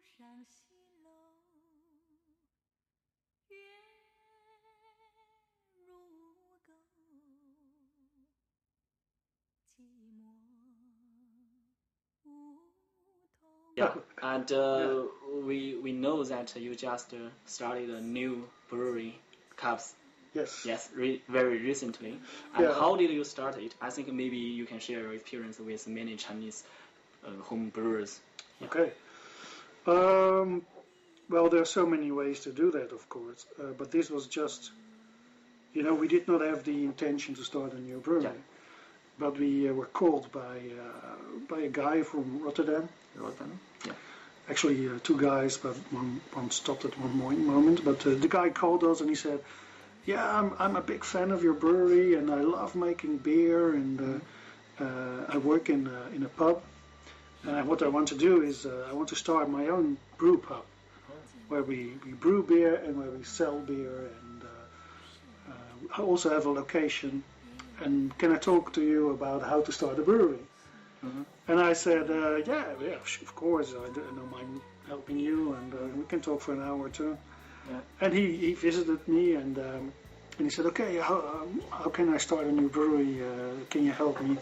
上西楼，月如钩，寂寞梧桐。Yeah, and we know that you just started a new brewery, Kaapse. Yes. Yes, very recently. And how did you start it? I think maybe you can share your experience with many Chinese home brewers. Yeah. Okay. Well, there are so many ways to do that, of course. But this was just, we did not have the intention to start a new brewery. Yeah. But we were called by a guy from Rotterdam. Rotterdam, yeah. Actually, two guys, but one stopped at one moment. But the guy called us and he said, "Yeah, I'm a big fan of your brewery, and I love making beer, and I work in a pub. And what I want to do is I want to start my own brew pub, where we brew beer and where we sell beer, and I also have a location. And can I talk to you about how to start a brewery?" Mm-hmm. And I said, yeah, of course, I don't mind helping you, and we can talk for an hour or two. Yeah. And he visited me, and he said, "Okay, how can I start a new brewery? Can you help me?"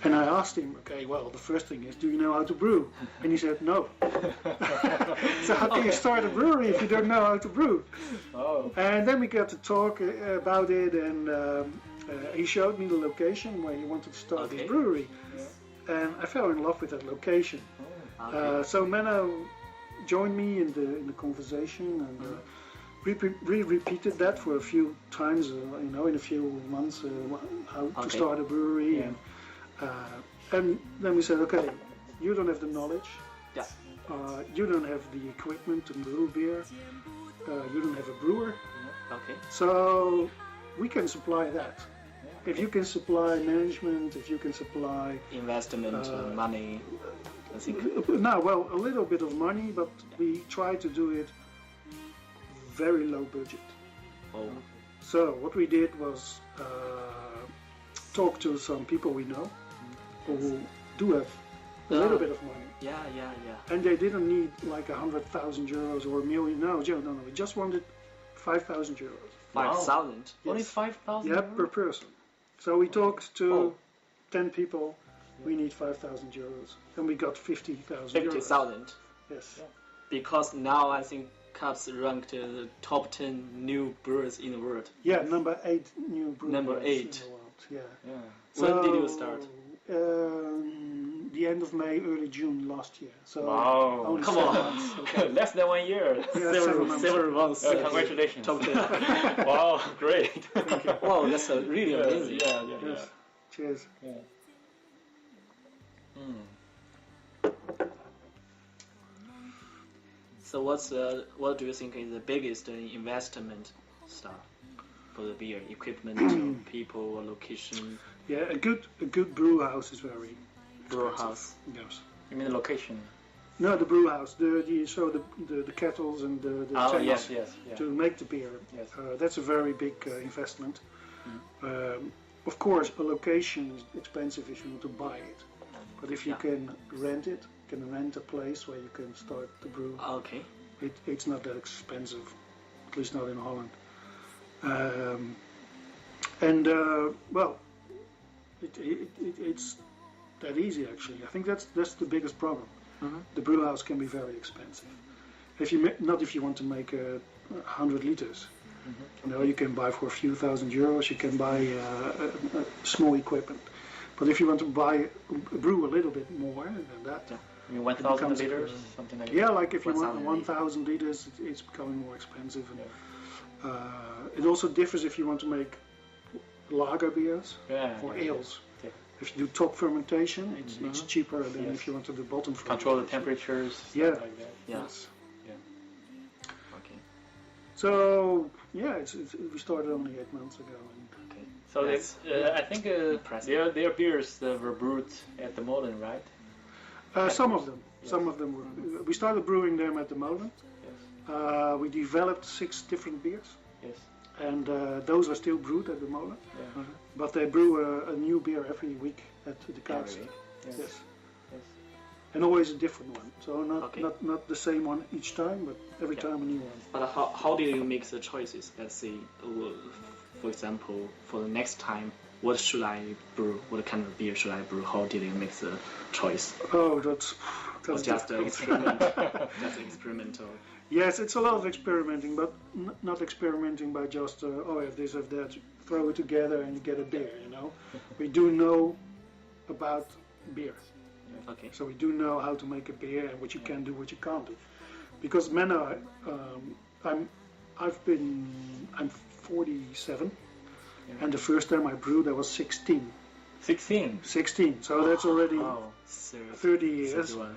And I asked him, "Okay, well, the first thing is, do you know how to brew?" And he said, "No." So how can you start a brewery if you don't know how to brew? Oh. And then we got to talk about it, and he showed me the location where he wanted to start his brewery. Yeah. And I fell in love with that location. Oh, okay. So Menno joined me in the conversation, and we repeated that for a few times, in a few months, how to start a brewery. Yeah. And then we said, "Okay, you don't have the knowledge. Yeah. You don't have the equipment to brew beer. You don't have a brewer. Okay. So we can supply that. If you can supply management, if you can supply investment, money, I think. No, well, a little bit of money, but we try to do it very low budget. Oh. So what we did was talk to some people we know who do have a little bit of money. Yeah. And they didn't need like 100,000 euros or a million. No, we just wanted 5,000 euros. 5,000? Yes. Only 5,000? Yeah, per person. So we talked to 10 people. We need 5,000 euros, and we got 50,000 euros. 50,000? Yes. Yeah. Because now I think Kaapse ranked the top 10 new brewers in the world. Yeah, number 8 new brewers number 8 in the world. Yeah. So, when did you start? The end of May, early June last year. So wow! Only Come on, months, okay. Less than 1 year. Yeah, several months. Congratulations! Wow, great! Wow, that's really amazing. Yeah. Yes. Cheers. Yeah. So what do you think is the biggest investment stuff for the beer? Equipment, people, location? Yeah, a good brew house is very brew house. Yes. You mean the location? No, the brew house. The kettles and the tanks to make the beer. Yes. That's a very big investment. Of course, a location is expensive if you want to buy it, but if you can rent it, rent a place where you can start the brew. Okay. It's not that expensive, at least not in Holland. Well, it's that easy actually. I think that's the biggest problem. Mm-hmm. The brew house can be very expensive. If you want to make 100 liters. Mm-hmm. You can buy for a few thousand euros. You can buy small equipment. But if you want to brew a little bit more than that, you mean 1,000 liters, something like that. Yeah, like if you want 1,000 liters, it's becoming more expensive. And, it also differs if you want to make lager beers or ales. Yeah. If you do top fermentation, it's cheaper than if you want to do bottom fermentation. Control the temperatures. Yeah. Like that. Yes. Yeah. Okay. So we started only 8 months ago. Okay. So I think their beers were brewed at the Molen, right? Some of them. Yes. Some of them were. We started brewing them at the Molen. Yes. We developed 6 different beers. Yes. And those are still brewed at the Molen. Yeah. But they brew a new beer every week at the Kaapse. Yes. and always a different one. So Okay. not the same one each time, but every time a new one. But how did you make the choices? Let's say, for example, for the next time, what should I brew? What kind of beer should I brew? How did you make the choice? Oh, that's Or just an difficult. experiment? Just experimental. Yes, it's a lot of experimenting, but not experimenting by just oh, I have this, I have that, throw it together and you get a beer. You know, we do know about beer, Okay. so we do know how to make a beer and what you can do, what you can't do. Because Menno, I'm 47, and the first time I brewed, I was 16. 16. 16, so that's already Oh. 30 years. 31.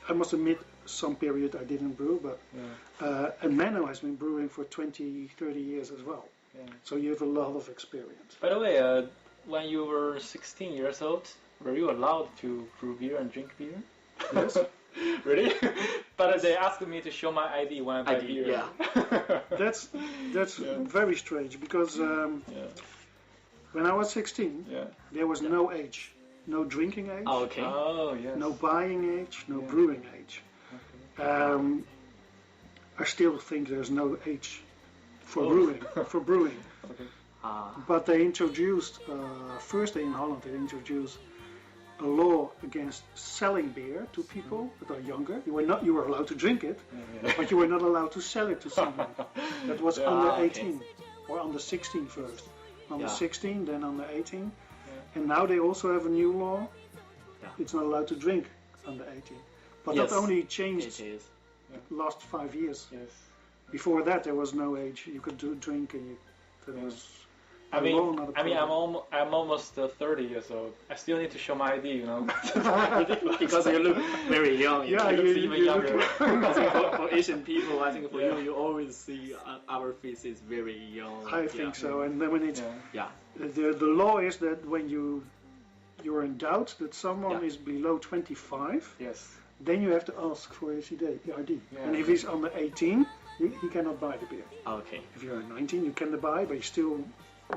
I must admit, some period I didn't brew, but Yeah. and Menno has been brewing for 20, 30 years as well. Yeah. So you have a lot of experience. By the way, when you were 16 years old, were you allowed to brew beer and drink beer? Yes. Really? But they asked me to show my ID when I buy ID, beer. yeah. That's Yeah. very strange because Yeah. when I was 16, Yeah. there was no age, no drinking age, Oh, okay. Oh, yes. no buying age, no Yeah. brewing age. Okay. I still think there's no age for Oh. brewing. Okay. But they introduced first in Holland they introduced a law against selling beer to people that are younger. You were allowed to drink it, Yeah. but you were not allowed to sell it to someone that was Yeah. under okay. 18 or under 16 first. Under Yeah. 16, then under 18, Yeah. and now they also have a new law. Yeah. It's not allowed to drink under 18. But Yes. that only It changed is. last 5 years. Yes. Before that, there was no age. You could drink, and that Yeah. was. I mean, law, not a problem. I'm almost 30 years old. I still need to show my ID, you know. Because you look very young. Yeah, you you- look even you younger. look- I think for Asian people, I think for Yeah. you always see our faces very young. I think so. And then when it's Yeah. Yeah. the law is that when you're in doubt that someone Yeah. is below 25, Yes. then you have to ask for his ID. Yeah. And if he's under 18, he cannot buy the beer. Okay. If you're 19, you can buy, but you still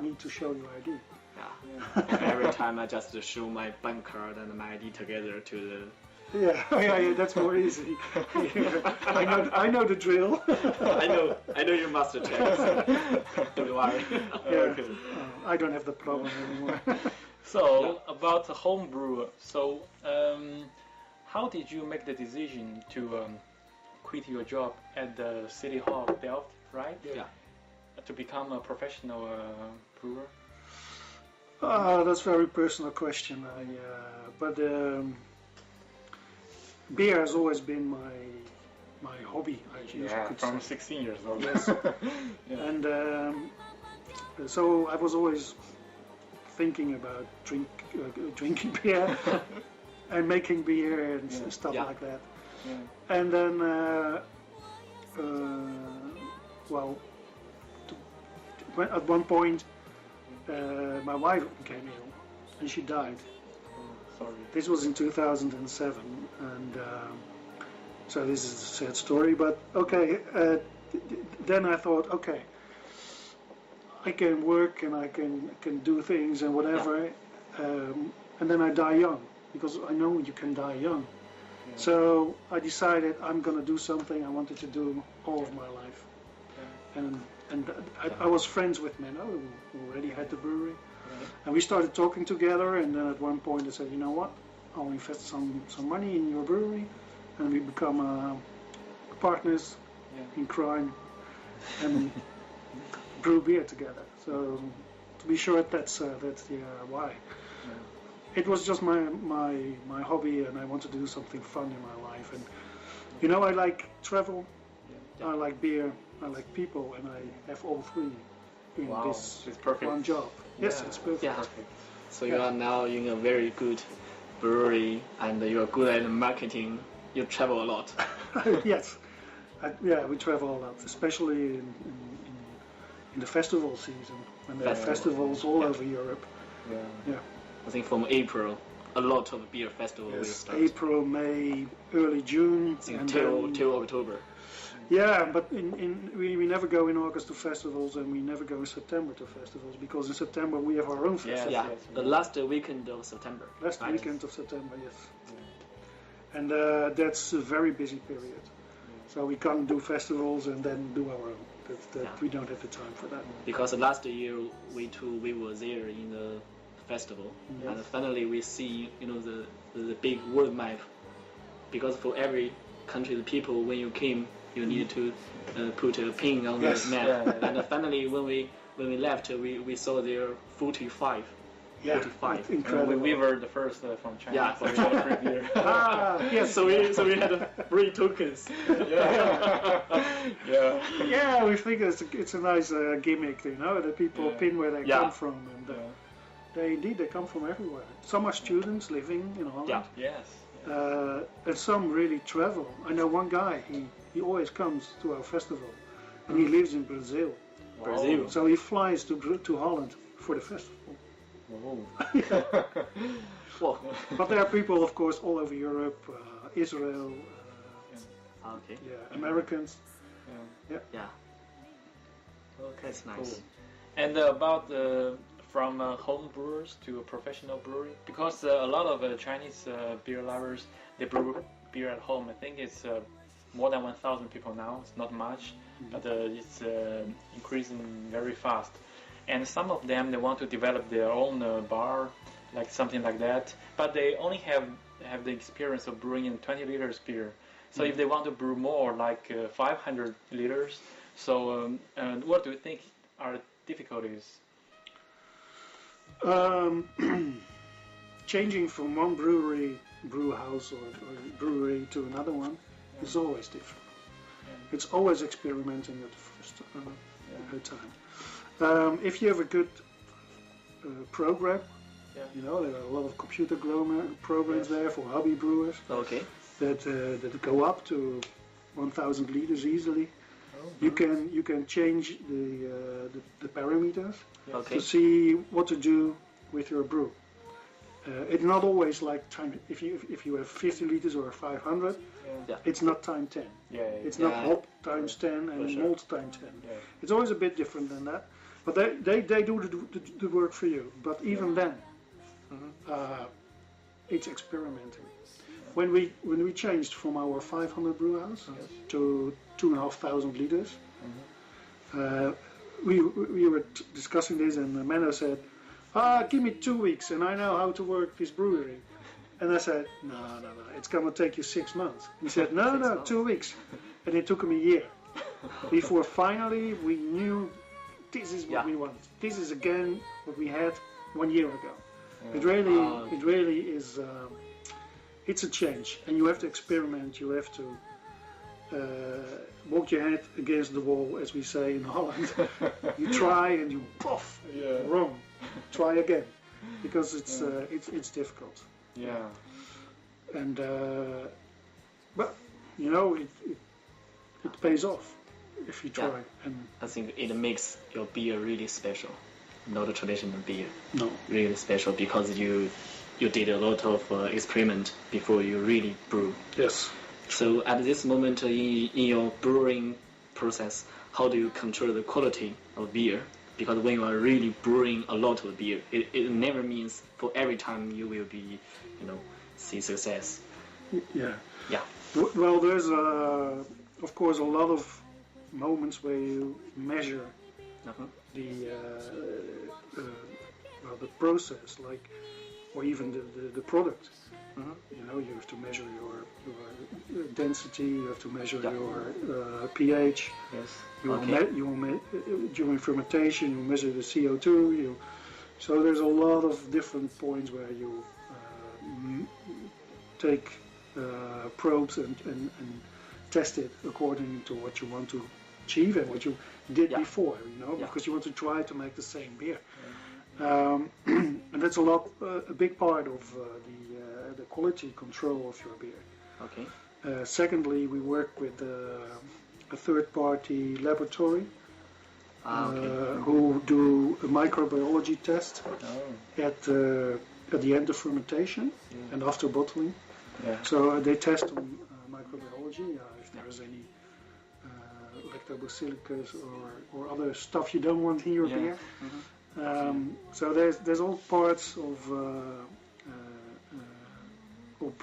need to show your ID. Yeah. Every time I just show my bank card and my ID together to the. Yeah, that's more easy. I know the drill. I know you master checks. Don't worry. Yeah. Okay. I don't have the problem anymore. So about the home brew. So how did you make the decision to quit your job at the City Hall of Delft, right? Yeah. To become a professional brewer? That's a very personal question. But beer has always been my hobby. I guess you could from say. 16 years old. Yes. Yeah. And so I was always thinking about drinking beer and making beer and stuff Yeah. like that. Yeah. And then, at one point, my wife became ill and she died. Sorry. This was in 2007, and so this is a sad story. But okay, then I thought, okay, I can work and I can do things and whatever, and then I die young because I know you can die young. Yeah. So I decided I'm gonna do something I wanted to do all of my life, and I was friends with Menno, who already had the brewery. And we started talking together, and then at one point I said, you know what, I'll invest some money in your brewery, and we become partners in crime and brew beer together. So to be short, that's the why. It was just my hobby, and I wanted to do something fun in my life. And you know, I like travel, I like beer, I like people, and I have all three in Wow, this it's perfect. one job. Yes, Yeah. it's perfect. Yeah. So you are now in a very good brewery, and you are good at marketing. You travel a lot. Yes, we travel a lot, especially in the festival season, when there are festivals all over Europe. Yeah. Yeah, I think from April, a lot of beer festivals will yes, start. April, May, early June, I think and till then, till October. Yeah, but we never go in August to festivals, and we never go in September to festivals, because in September we have our own festival. Yeah, the last weekend of September. Last right? weekend of September, yes. And that's a very busy period. So we can't do festivals and then do our own. We don't have the time for that. Because last year we were there in the festival, and finally we see the big world map. Because for every country, the people, when you came, you needed to put a pin on the map. And finally, when we left, we saw there 45. Yeah, 45. Incredible. We were the first from China. Yeah, for from China. beer. Yes. So we had 3 tokens. Yeah, we think it's a nice gimmick, that people pin where they come from, and they come from everywhere. Some are students living in Holland. Yes. And some really travel. I know one guy, he always comes to our festival, and he lives in Brazil. Brazil. So he flies to Holland for the festival. Whoa. But there are people, of course, all over Europe, Israel, Okay. Americans. Yeah. That's nice. Cool. And about from home brewers to a professional brewery, because a lot of Chinese beer lovers, they brew beer at home. I think it's more than 1,000 people now. It's not much, but it's increasing very fast. And some of them, they want to develop their own bar, like something like that, but they only have the experience of brewing in 20 liters beer. So if they want to brew more, like 500 liters, so what do you think are difficulties? Changing from one brew house or brewery to another one is always different. It's always experimenting at the first time. If you have a good program, there are a lot of computer programs there for hobby brewers. Okay. That go up to 1,000 liters easily. You can change the parameters to see what to do with your brew. It's not always like time. If you have 50 liters or 500, it's not time 10. It's not hop times 10 and malt times 10. It's always a bit different than that. But they do the work for you. But even then, it's experimenting. When we changed from our 500 brew house to 2,500 liters, we were discussing this, and Menno said, give me 2 weeks and I know how to work this brewery. And I said, no, it's going to take you 6 months. He said, no, 2 weeks. And it took him a year before finally we knew this is what we want. This is again what we had 1 year ago. It really is. It's a change, and you have to experiment. You have to walk your head against the wall, as we say in Holland. You try and you poof, wrong. Try again, because it's difficult. Yeah. And but it pays off if you try. And I think it makes your beer really special, not a traditional beer. No. Really special because you did a lot of experiment before you really brew. Yes. So at this moment in your brewing process, how do you control the quality of beer? Because when you are really brewing a lot of beer, it never means for every time you will be, see success. Yeah. Yeah. Well, there's of course a lot of moments where you measure the process, like, or even the product. You have to measure your density. You have to measure your pH. Yes. During fermentation, you measure the CO2. So there's a lot of different points where you take probes and test it according to what you want to achieve and what you did before. Because you want to try to make the same beer. And that's a big part of the quality control of your beer. Okay. Secondly, we work with a third-party laboratory who do a microbiology test at the end of fermentation and after bottling. So they test on microbiology if there is any lactobacillus or other stuff you don't want in your Yeah. beer. Mhm. So there's all parts of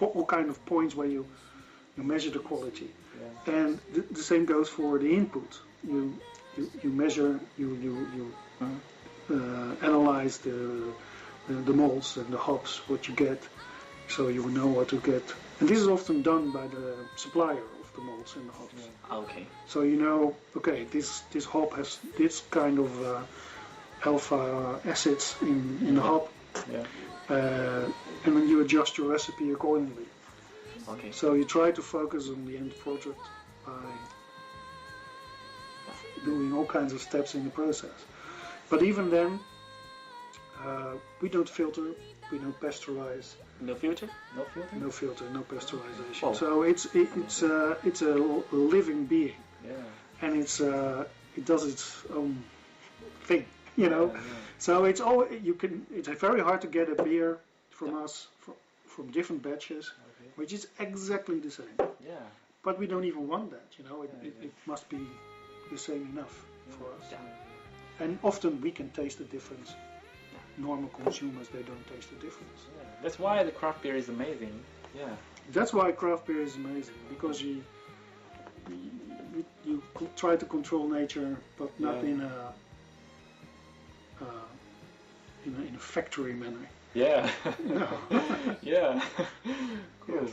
all kind of points where you measure the quality, Yeah. and the same goes for the input. You measure, you analyze the malts and the hops, what you get, so you know what to get. And this is often done by the supplier of the malts and the hops. Yeah. Okay. So you know, okay, this hop has this kind of alpha acids in the hop, Yeah. and then you adjust your recipe accordingly. Okay. So you try to focus on the end product by doing all kinds of steps in the process. But even then, we don't filter, we don't pasteurize, No filter? No filter. no filter, no pasteurization. Oh. So it's a living being, Yeah. and it does its own thing, you know. Yeah, yeah. So it's all you can. It's very hard to get a beer from us from different batches, Okay. which is exactly the same. Yeah. But we don't even want that, you know. Yeah, yeah. It must be the same enough for us. Yeah. And often we can taste the difference. Normal consumers, they don't taste the difference. Yeah. That's why the craft beer is amazing. Yeah. That's why craft beer is amazing, because you try to control nature, but not Yeah. in a factory manner. Yeah. No. Yeah. Cool. Yes.